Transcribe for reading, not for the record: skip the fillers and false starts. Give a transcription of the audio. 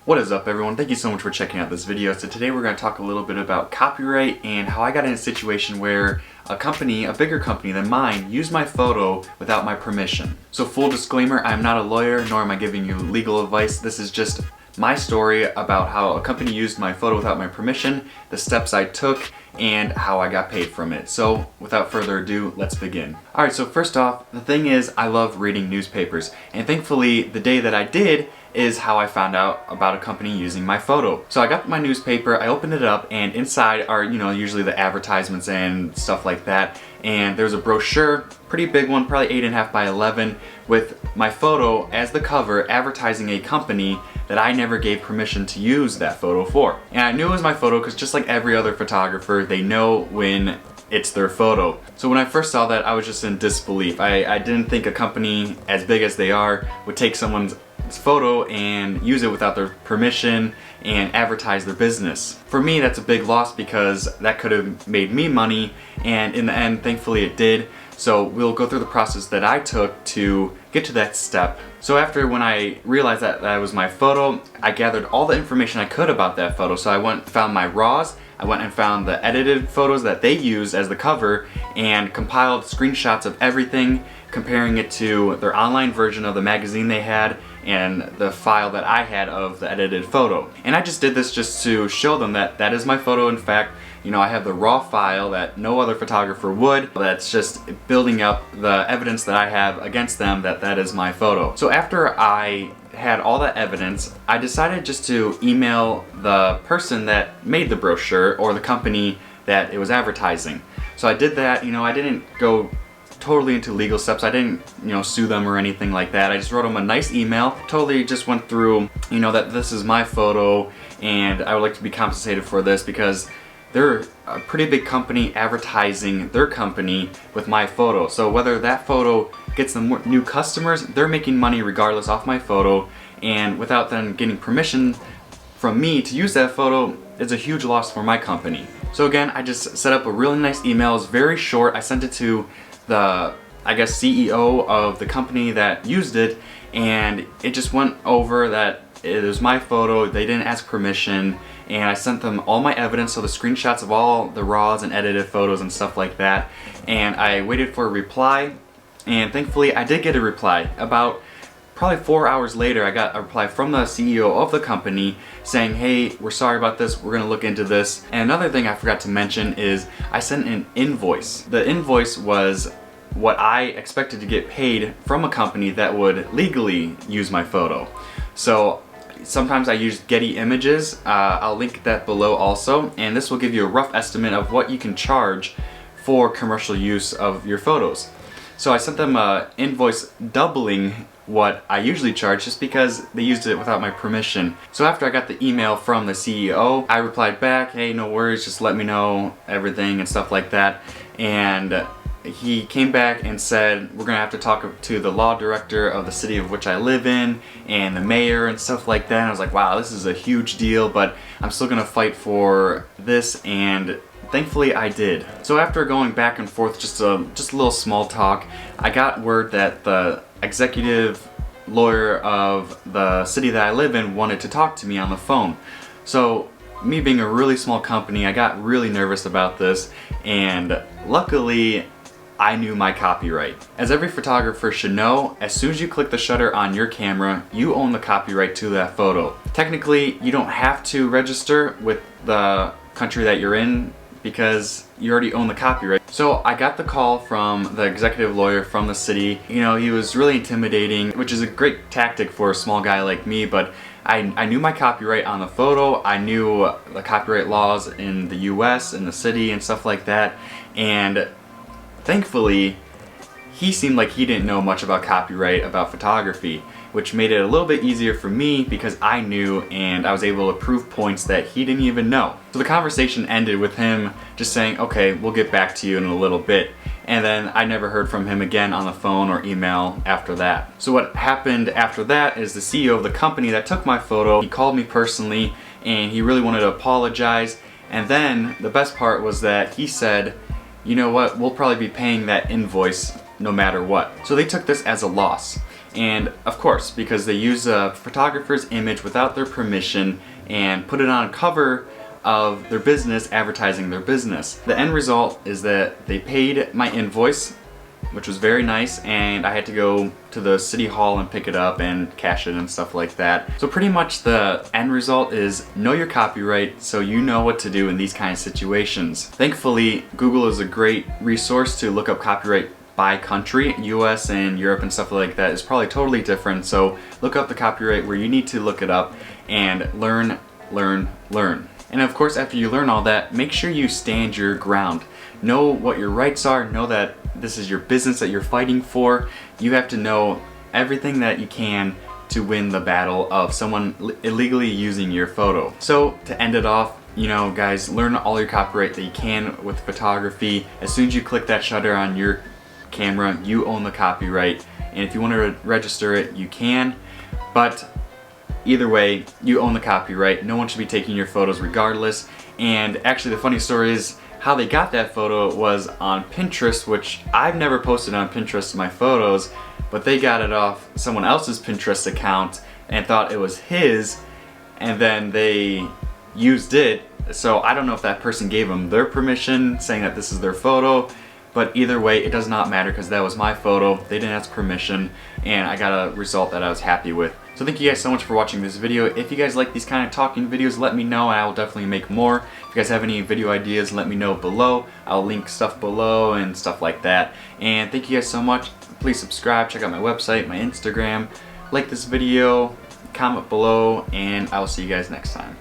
What is up, everyone? Thank you so much for checking out this video. So today we're going to talk a little bit about copyright and how I got in a situation where a company, a bigger company than mine, used my photo without my permission. So full disclaimer, I'm not a lawyer, nor am I giving you legal advice. This is just my story about how a company used my photo without my permission, the steps I took, and how I got paid from it. So without further ado, let's begin. Alright, so first off, the thing is I love reading newspapers, and thankfully the day that I did is how I found out about a company using my photo. So I got my newspaper, I opened it up, and inside are, usually the advertisements and stuff like that. And there's a brochure, pretty big one, probably 8.5 by 11, with my photo as the cover advertising a company that I never gave permission to use that photo for. And I knew it was my photo because just like every other photographer, they know when it's their photo. So when I first saw that, I was just in disbelief. I didn't think a company as big as they are would take someone's photo and use it without their permission and advertise their business. For me, that's a big loss because that could have made me money, and in the end, thankfully it did. So we'll go through the process that I took to get to that step. So when I realized that that was my photo, I gathered all the information I could about that photo. So I went and found my RAWs, I went and found the edited photos that they use as the cover and compiled screenshots of everything, comparing it to their online version of the magazine they had and the file that I had of the edited photo. And I just did this just to show them that that is my photo. In fact, I have the raw file that no other photographer would. That's just building up the evidence that I have against them that that is my photo. So after I had all that evidence, I decided just to email the person that made the brochure or the company that it was advertising. So I did that. I didn't go totally into legal steps. I didn't, sue them or anything like that. I just wrote them a nice email. Totally just went through, that this is my photo and I would like to be compensated for this because they're a pretty big company advertising their company with my photo. So whether that photo gets them new customers, they're making money regardless off my photo, and without them getting permission from me to use that photo, it's a huge loss for my company. So again, I just set up a really nice email. It's very short. I sent it to the, CEO of the company that used it, and it just went over that it was my photo, they didn't ask permission, and I sent them all my evidence, so the screenshots of all the RAWs and edited photos and stuff like that, and I waited for a reply, and thankfully I did get a reply. About probably 4 hours later, I got a reply from the CEO of the company saying, hey, we're sorry about this, we're gonna look into this. And another thing I forgot to mention is I sent an invoice. The invoice was what I expected to get paid from a company that would legally use my photo. So sometimes I use Getty Images. I'll link that below also, and this will give you a rough estimate of what you can charge for commercial use of your photos. So I sent them an invoice doubling what I usually charge just because they used it without my permission. So after I got the email from the CEO, I replied back, hey, no worries, just let me know everything and stuff like that. And he came back and said, we're gonna have to talk to the law director of the city of which I live in and the mayor and stuff like that. And I was like, wow, this is a huge deal, but I'm still gonna fight for this, and thankfully I did. So after going back and forth, just a little small talk, I got word that the executive lawyer of the city that I live in wanted to talk to me on the phone. So me being a really small company, I got really nervous about this, and luckily I knew my copyright. As every photographer should know, as soon as you click the shutter on your camera, you own the copyright to that photo. Technically, you don't have to register with the country that you're in because you already own the copyright. So I got the call from the executive lawyer from the city. He was really intimidating, which is a great tactic for a small guy like me, but I knew my copyright on the photo. I knew the copyright laws in the US, in the city and stuff like that, and thankfully, he seemed like he didn't know much about copyright, about photography, which made it a little bit easier for me because I knew and I was able to prove points that he didn't even know. So the conversation ended with him just saying, okay, we'll get back to you in a little bit. And then I never heard from him again on the phone or email after that. So what happened after that is the CEO of the company that took my photo, he called me personally and he really wanted to apologize. And then the best part was that he said, you know what, we'll probably be paying that invoice no matter what. So they took this as a loss. And of course, because they use a photographer's image without their permission and put it on a cover of their business advertising their business. The end result is that they paid my invoice, which was very nice, and I had to go to the city hall and pick it up and cash it and stuff like that. So pretty much the end result is know your copyright so you know what to do in these kind of situations. Thankfully, Google is a great resource to look up copyright by country. US and Europe and stuff like that is probably totally different, so look up the copyright where you need to look it up and learn. And of course, after you learn all that, make sure you stand your ground. Know what your rights are, know that this is your business that you're fighting for. You have to know everything that you can to win the battle of someone illegally using your photo. So to end it off, you know, guys, learn all your copyright that you can with photography. As soon as you click that shutter on your camera, you own the copyright. And if you want to register it, you can. But either way, you own the copyright. No one should be taking your photos regardless. And actually, the funny story is how they got that photo was on Pinterest, which I've never posted on Pinterest my photos, but they got it off someone else's Pinterest account and thought it was his, and then they used it. So I don't know if that person gave them their permission saying that this is their photo, but either way, it does not matter because that was my photo. They didn't ask permission, and I got a result that I was happy with. So thank you guys so much for watching this video. If you guys like these kind of talking videos, let me know and I will definitely make more. If you guys have any video ideas, let me know below. I'll link stuff below and stuff like that. And thank you guys so much. Please subscribe, check out my website, my Instagram, like this video, comment below, and I will see you guys next time.